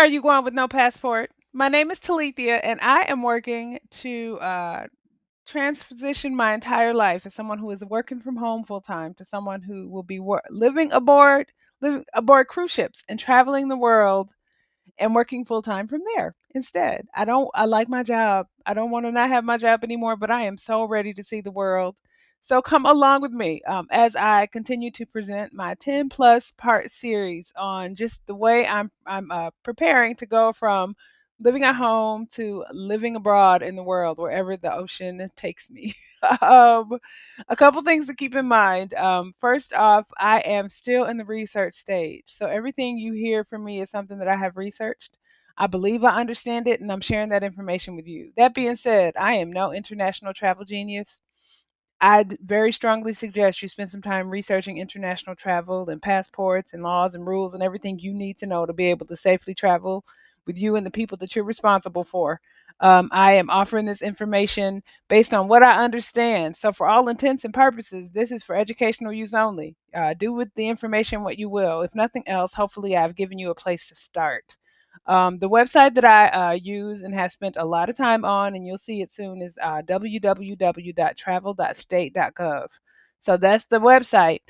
Are you going with no passport? My name is Talethea, and I am working to transition my entire life as someone who is working from home full time to someone who will be living aboard cruise ships and traveling the world and working full time from there instead. I like my job. I don't want to not have my job anymore, but I am so ready to see the world. So come along with me as I continue to present my 10 plus part series on just the way I'm preparing to go from living at home to living abroad in the world, wherever the ocean takes me. um, a couple things to keep in mind. First off, I am still in the research stage. So everything you hear from me is something that I have researched. I believe I understand it, and I'm sharing that information with you. That being said, I am no international travel genius. I'd very strongly suggest you spend some time researching international travel and passports and laws and rules and everything you need to know to be able to safely travel with you and the people that you're responsible for. I am offering this information based on what I understand. So, for all intents and purposes, this is for educational use only. Do with the information what you will. If nothing else, hopefully, I've given you a place to start. The website that I use and have spent a lot of time on, and you'll see it soon, is www.travel.state.gov. So that's the website.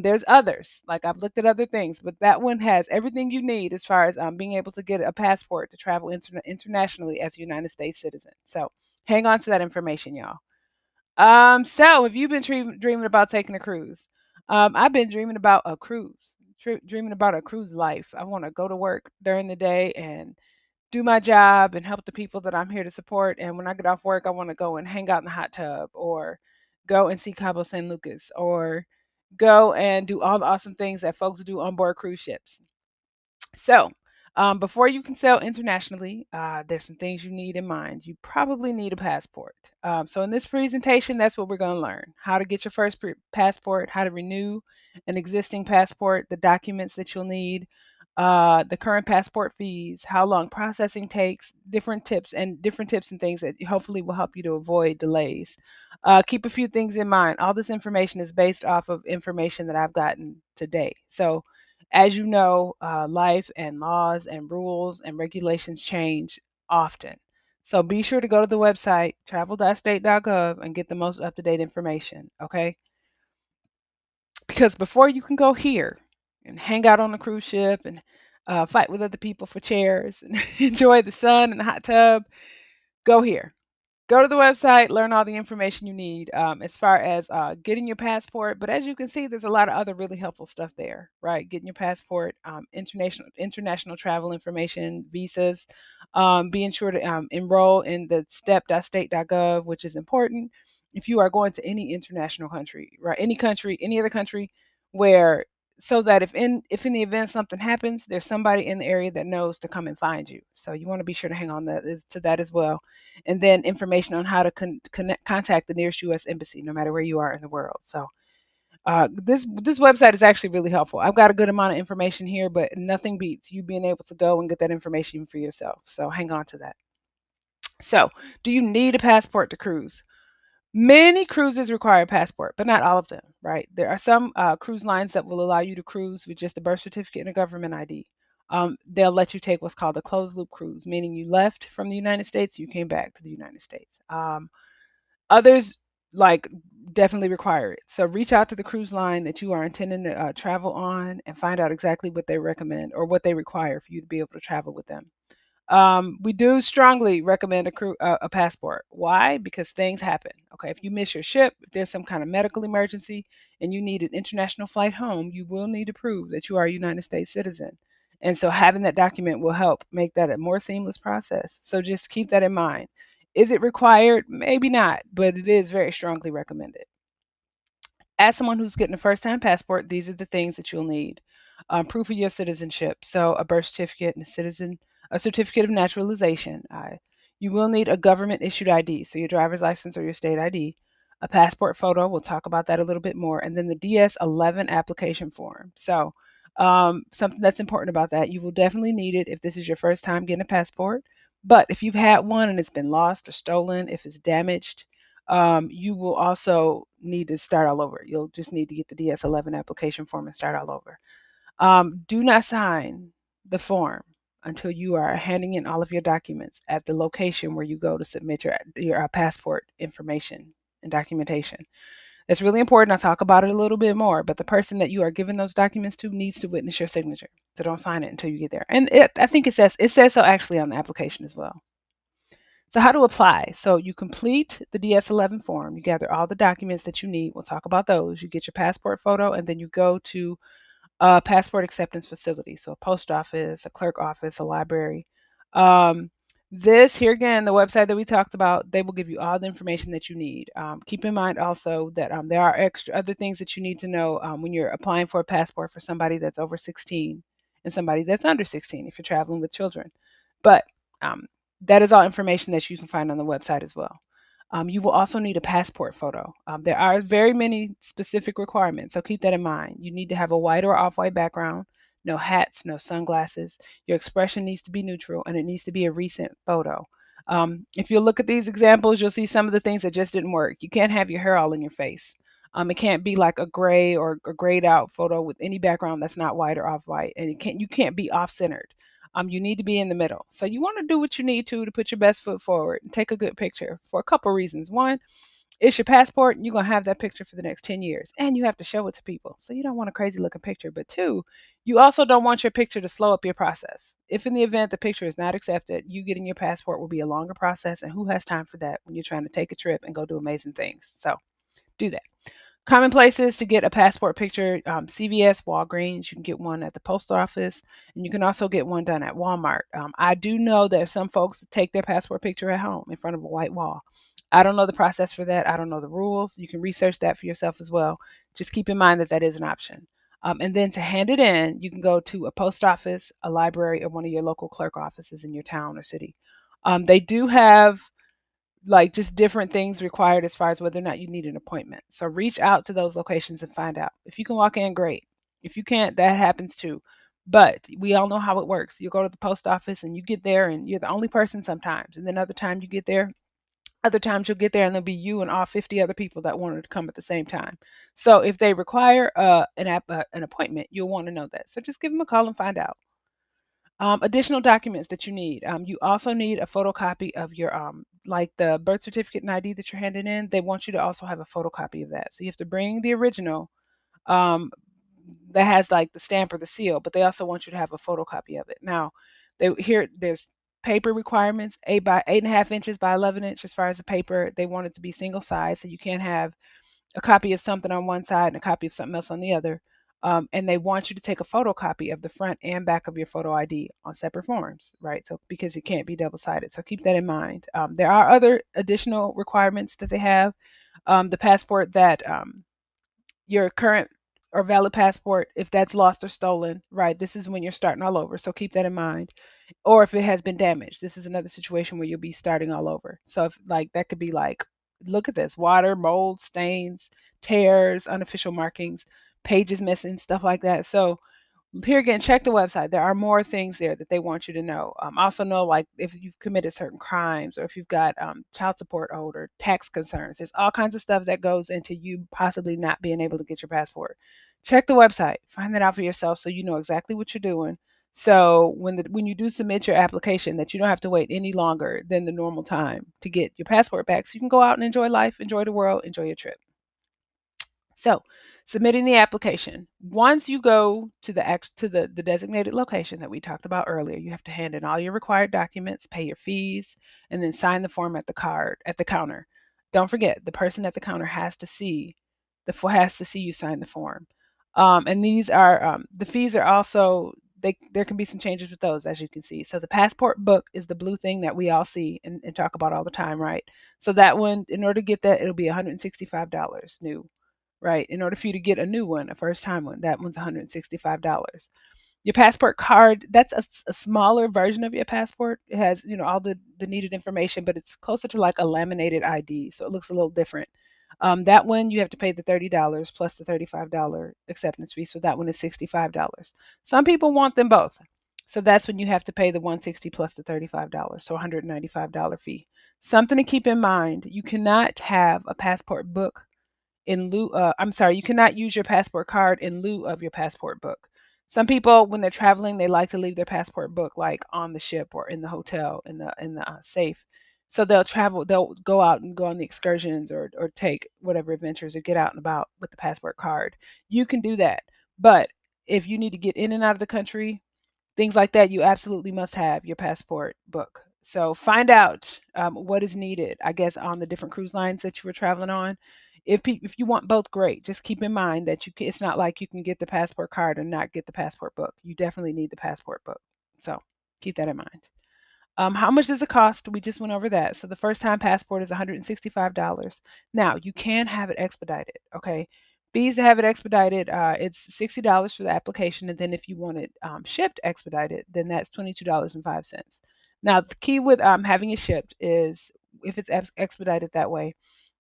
There's others, like I've looked at other things, but that one has everything you need as far as being able to get a passport to travel internationally as a United States citizen. So hang on to that information, y'all. So have you been dreaming about taking a cruise? I've been dreaming about a cruise, dreaming about a cruise life. I want to go to work during the day and do my job and help the people that I'm here to support. And when I get off work, I want to go and hang out in the hot tub or go and see Cabo San Lucas or go and do all the awesome things that folks do on board cruise ships. So, before you can sail internationally, there's some things you need in mind. You probably need a passport. So, in this presentation, that's what we're going to learn: how to get your first passport, how to renew an existing passport, the documents that you'll need, the current passport fees, how long processing takes, different tips and things that hopefully will help you to avoid delays. Keep a few things in mind. All this information is based off of information that I've gotten today. So, as you know, life and laws and rules and regulations change often. So be sure to go to the website travel.state.gov and get the most up to date information, okay? Because before you can go here and hang out on a cruise ship and fight with other people for chairs and enjoy the sun and the hot tub, go here. Go to the website, learn all the information you need as far as getting your passport. But as you can see, there's a lot of other really helpful stuff there, right? Getting your passport, international travel information, visas, being sure to enroll in the step.state.gov, which is important if you are going to any international country, right? Any country, any other country, where so that if in the event something happens, there's somebody in the area that knows to come and find you. So you want to be sure to hang on to that as well, and then information on how to contact the nearest U.S. embassy, no matter where you are in the world. So this website is actually really helpful. I've got a good amount of information here, but nothing beats you being able to go and get that information for yourself. So hang on to that. So, do you need a passport to cruise? Many cruises require a passport, but not all of them, right? There are some cruise lines that will allow you to cruise with just a birth certificate and a government ID. They'll let you take what's called a closed loop cruise, meaning you left from the United States, you came back to the United States. Others like definitely require it. So reach out to the cruise line that you are intending to travel on and find out exactly what they recommend or what they require for you to be able to travel with them. We do strongly recommend a passport. Why? Because things happen. Okay, if you miss your ship, if there's some kind of medical emergency and you need an international flight home, you will need to prove that you are a United States citizen. And so having that document will help make that a more seamless process. So just keep that in mind. Is it required? Maybe not, but it is very strongly recommended. As someone who's getting a first time passport, these are the things that you'll need. Proof of your citizenship, so a birth certificate and a certificate of naturalization. You will need a government issued ID, so your driver's license or your state ID, a passport photo. We'll talk about that a little bit more, and then the DS-11 application form. So something that's important about that, you will definitely need it if this is your first time getting a passport. But if you've had one and it's been lost or stolen, if it's damaged, you will also need to start all over. You'll just need to get the DS-11 application form and start all over. Do not sign the form until you are handing in all of your documents at the location where you go to submit your passport information and documentation. It's really important. I'll talk about it a little bit more, but the person that you are giving those documents to needs to witness your signature. So don't sign it until you get there. And I think it says so actually on the application as well. So how to apply? So you complete the DS11 form. You gather all the documents that you need. We'll talk about those. You get your passport photo, and then you go to a passport acceptance facility. So a post office, a clerk office, a library. Um, this here again, the website that we talked about, they will give you all the information that you need. Keep in mind also that there are extra other things that you need to know when you're applying for a passport for somebody that's over 16 and somebody that's under 16 if you're traveling with children. But um, that is all information that you can find on the website as well. You will also need a passport photo. There are very many specific requirements, so keep that in mind. You need to have a white or off white background, no hats, no sunglasses. Your expression needs to be neutral, and it needs to be a recent photo. If you look at these examples, you'll see some of the things that just didn't work. You can't have your hair all in your face. It can't be like a gray or a grayed out photo with any background that's not white or off white, and you can't be off centered. You need to be in the middle. So you want to do what you need to put your best foot forward and take a good picture for a couple reasons. One, it's your passport, and you're gonna have that picture for the next 10 years, and you have to show it to people. So you don't want a crazy looking picture. But two, you also don't want your picture to slow up your process. If in the event the picture is not accepted, you getting your passport will be a longer process, and who has time for that when you're trying to take a trip and go do amazing things? So do that. Common places to get a passport picture: CVS, Walgreens. You can get one at the post office, and you can also get one done at Walmart. I do know that some folks take their passport picture at home in front of a white wall. I don't know the process for that. I don't know the rules. You can research that for yourself as well. Just keep in mind that that is an option. And then to hand it in, you can go to a post office, a library, or one of your local clerk offices in your town or city. They do have like just different things required as far as whether or not you need an appointment. So reach out to those locations and find out. If you can walk in, great. If you can't, that happens too. But we all know how it works. You go to the post office and you get there and you're the only person sometimes. And then other time you get there, other times you'll get there and there'll be you and all 50 other people that wanted to come at the same time. So if they require an appointment, you'll want to know that. So just give them a call and find out. Additional documents that you need. You also need a photocopy of your like the birth certificate and ID that you're handing in. They want you to also have a photocopy of that. So you have to bring the original um, that has like the stamp or the seal, but they also want you to have a photocopy of it. Now, there's paper requirements: 8.5 inches by 11 inch as far as the paper. They want it to be single size, so you can't have a copy of something on one side and a copy of something else on the other. And they want you to take a photocopy of the front and back of your photo ID on separate forms, right? So because it can't be double-sided. So keep that in mind. There are other additional requirements that they have. The passport that your current or valid passport, if that's lost or stolen, right? This is when you're starting all over. So keep that in mind. Or if it has been damaged, this is another situation where you'll be starting all over. So if like that could be like, look at this: water, mold, stains, tears, unofficial markings, pages missing, stuff like that. So here again, check the website. There are more things there that they want you to know. Also know like if you've committed certain crimes or if you've got child support owed or tax concerns. There's all kinds of stuff that goes into you possibly not being able to get your passport. Check the website. Find that out for yourself so you know exactly what you're doing. So when you do submit your application, that you don't have to wait any longer than the normal time to get your passport back, so you can go out and enjoy life, enjoy the world, enjoy your trip. So, submitting the application. Once you go to the designated location that we talked about earlier, you have to hand in all your required documents, pay your fees, and then sign the form at the counter. Don't forget, the person at the counter has to see you sign the form. And these are the fees are also there can be some changes with those, as you can see. So the passport book is the blue thing that we all see and talk about all the time, right? So that one, in order to get that, it'll be $165 new, right? In order for you to get a new one, a first time one, that one's $165. Your passport card, that's a smaller version of your passport. It has, all the needed information, but it's closer to like a laminated ID. So it looks a little different. That one, you have to pay the $30 plus the $35 acceptance fee. So that one is $65. Some people want them both. So that's when you have to pay the 160 plus the $35. So $195 fee. Something to keep in mind: you cannot have a passport book in lieu I'm sorry, you cannot use your passport card in lieu of your passport book. Some people, when they're traveling, they like to leave their passport book like on the ship or in the hotel in the safe. So they'll travel, they'll go out and go on the excursions or take whatever adventures or get out and about with the passport card. You can do that, but if you need to get in and out of the country, things like that, you absolutely must have your passport book. So find out what is needed, I guess, on the different cruise lines that you were traveling on. If you want both, great. Just keep in mind that it's not like you can get the passport card and not get the passport book. You definitely need the passport book. So keep that in mind. How much does it cost? We just went over that. So the first time passport is $165. Now you can have it expedited. Okay. Fees to have it expedited, it's $60 for the application, and then if you want it shipped expedited, then that's $22.05. Now the key with having it shipped is if it's expedited that way,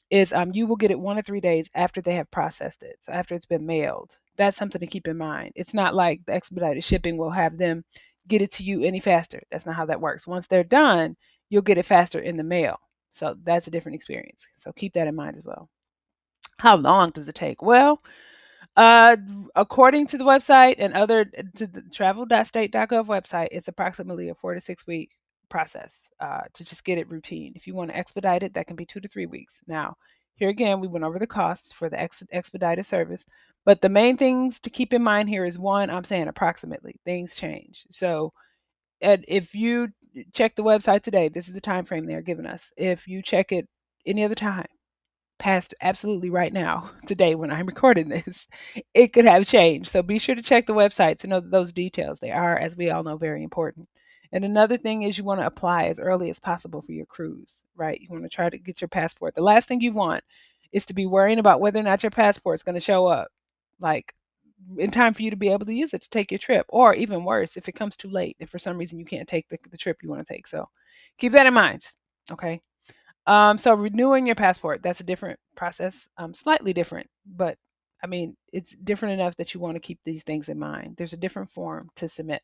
is you will get it 1 to 3 days after they have processed it. So after it's been mailed. That's something to keep in mind. It's not like the expedited shipping will have them get it to you any faster. That's not how that works. Once they're done, you'll get it faster in the mail. So that's a different experience. So keep that in mind as well. How long does it take? Well, uh, according to the website and other to the travel.state.gov website, it's approximately a 4 to 6 week process to just get it routine. If you want to expedite it, that can be 2 to 3 weeks. Now, here again, we went over the costs for the expedited service, but the main things to keep in mind here is one, I'm saying approximately. Things change. So, if you check the website today, this is the time frame they're giving us. If you check it any other time, past absolutely right now, today when I'm recording this, it could have changed. So be sure to check the website to know those details. They are, as we all know, very important. And another thing is you want to apply as early as possible for your cruise, right? You want to try to get your passport. The last thing you want is to be worrying about whether or not your passport is going to show up, like in time for you to be able to use it to take your trip, or even worse, if it comes too late, if for some reason you can't take the trip you want to take. So keep that in mind, okay? So renewing your passport, that's a different process, slightly different, but I mean, it's different enough that you want to keep these things in mind. There's a different form to submit.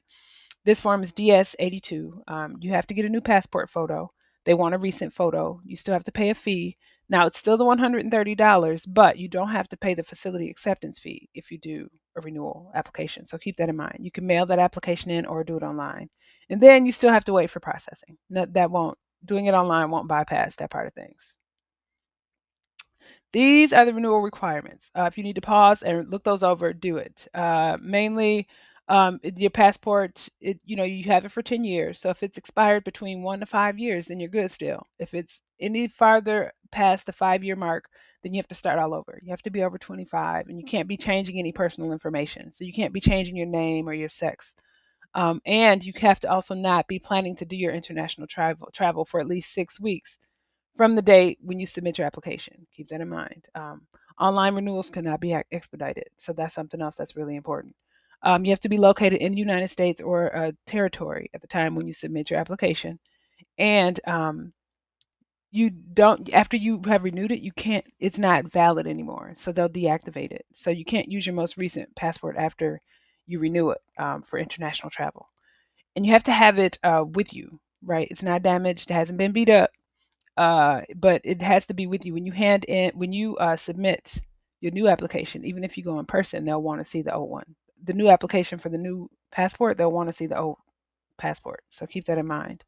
This form is DS-82. You have to get a new passport photo. They want a recent photo. You still have to pay a fee. Now, it's still the $130, but you don't have to pay the facility acceptance fee if you do a renewal application. So keep that in mind. You can mail that application in or do it online. And then you still have to wait for processing. No, that won't, doing it online won't bypass that part of things. These are the renewal requirements. If you need to pause and look those over, do it. Mainly, your passport, you have it for 10 years. So if it's expired between 1 to 5 years, then you're good still. If it's any farther past the 5 year mark, then you have to start all over. You have to be over 25, and you can't be changing any personal information. So you can't be changing your name or your sex. And you have to also not be planning to do your international travel for at least 6 weeks from the date when you submit your application. Keep that in mind. Online renewals cannot be expedited, so that's something else that's really important. You have to be located in the United States or a territory at the time when you submit your application, and you don't after you have renewed it, you can't. It's not valid anymore, so they'll deactivate it. So you can't use your most recent passport after you renew it for international travel, and you have to have it with you. Right? It's not damaged. It hasn't been beat up, but it has to be with you when you submit your new application. Even if you go in person, they'll want to see the old one. The new application for the new passport, they'll want to see the old passport. So keep that in mind.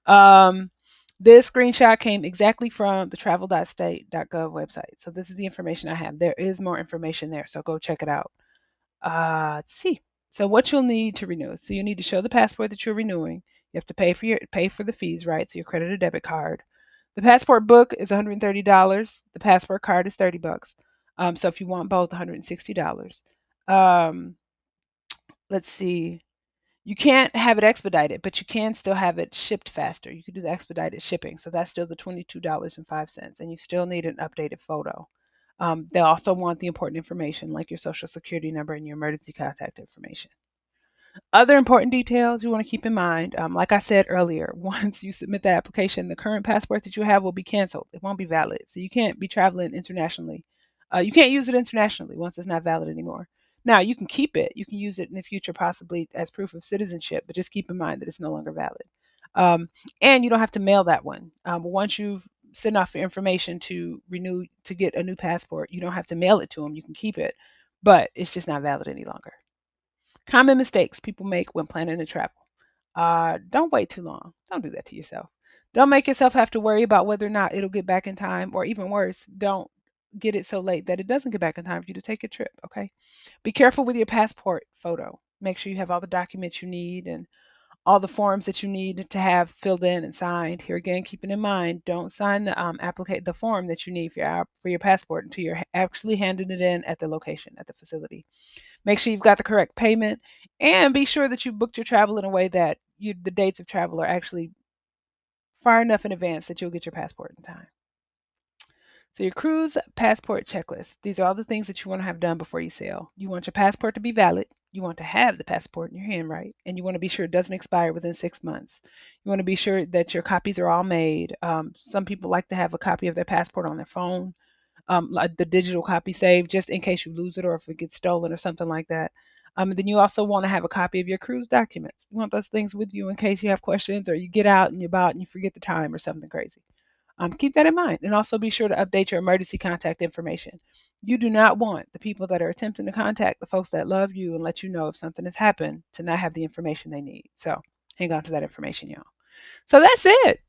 Um, this screenshot came exactly from the travel.state.gov website. So this is the information I have. There is more information there, so go check it out. Let's see. So what you'll need to renew. So you need to show the passport that you're renewing. You have to pay for the fees, right? So your credit or debit card. The passport book is $130. The passport card is $30. So if you want both, $160. Um, let's see. You can't have it expedited, but you can still have it shipped faster. You can do the expedited shipping. So that's still the $22.05. And you still need an updated photo. They also want the important information like your social security number and your emergency contact information. Other important details you want to keep in mind, like I said earlier, once you submit that application, the current passport that you have will be canceled. It won't be valid. So you can't be traveling internationally. You can't use it internationally once it's not valid anymore. Now, you can keep it. You can use it in the future, possibly as proof of citizenship, but just keep in mind that it's no longer valid. And you don't have to mail that one. Once you've sent off your information to renew, to get a new passport, you don't have to mail it to them. You can keep it, but it's just not valid any longer. Common mistakes people make when planning to travel. Don't wait too long. Don't do that to yourself. Don't make yourself have to worry about whether or not it'll get back in time, or even worse, don't get it so late that it doesn't get back in time for you to take a trip. Okay. Be careful with your passport photo. Make sure you have all the documents you need and all the forms that you need to have filled in and signed. Here again, keeping in mind, don't sign the applicate the form that you need for your passport until you're actually handing it in at the location at the facility. Make sure you've got the correct payment, and be sure that you booked your travel in a way that the dates of travel are actually far enough in advance that you'll get your passport in time. So your cruise passport checklist. These are all the things that you want to have done before you sail. You want your passport to be valid. You want to have the passport in your hand right, and you want to be sure it doesn't expire within 6 months. You want to be sure that your copies are all made. Some people like to have a copy of their passport on their phone, like the digital copy saved, just in case you lose it or if it gets stolen or something like that. And then you also want to have a copy of your cruise documents. You want those things with you in case you have questions or you get out and you're about and you forget the time or something crazy. Keep that in mind, and also be sure to update your emergency contact information. You do not want the people that are attempting to contact the folks that love you and let you know if something has happened to not have the information they need. So hang on to that information, y'all. So that's it.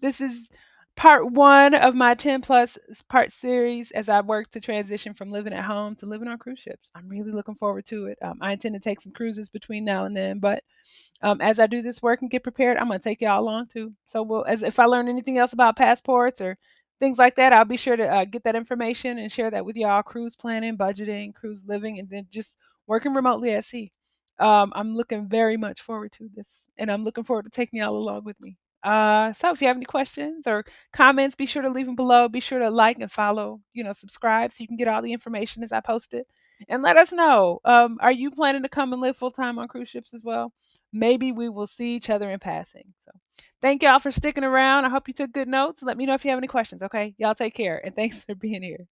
This is part one of my 10 plus part series as I work to transition from living at home to living on cruise ships. I'm really looking forward to it. I intend to take some cruises between now and then, but as I do this work and get prepared, I'm gonna take y'all along too. So as if I learn anything else about passports or things like that, I'll be sure to get that information and share that with y'all. Cruise planning, budgeting, cruise living, and then just working remotely at sea. I'm looking very much forward to this, and I'm looking forward to taking y'all along with me. So if you have any questions or comments, be sure to leave them below. Be sure to like and follow, subscribe so you can get all the information as I post it. And let us know. Are you planning to come and live full time on cruise ships as well? Maybe we will see each other in passing. So thank y'all for sticking around. I hope you took good notes. Let me know if you have any questions, okay? Y'all take care and thanks for being here.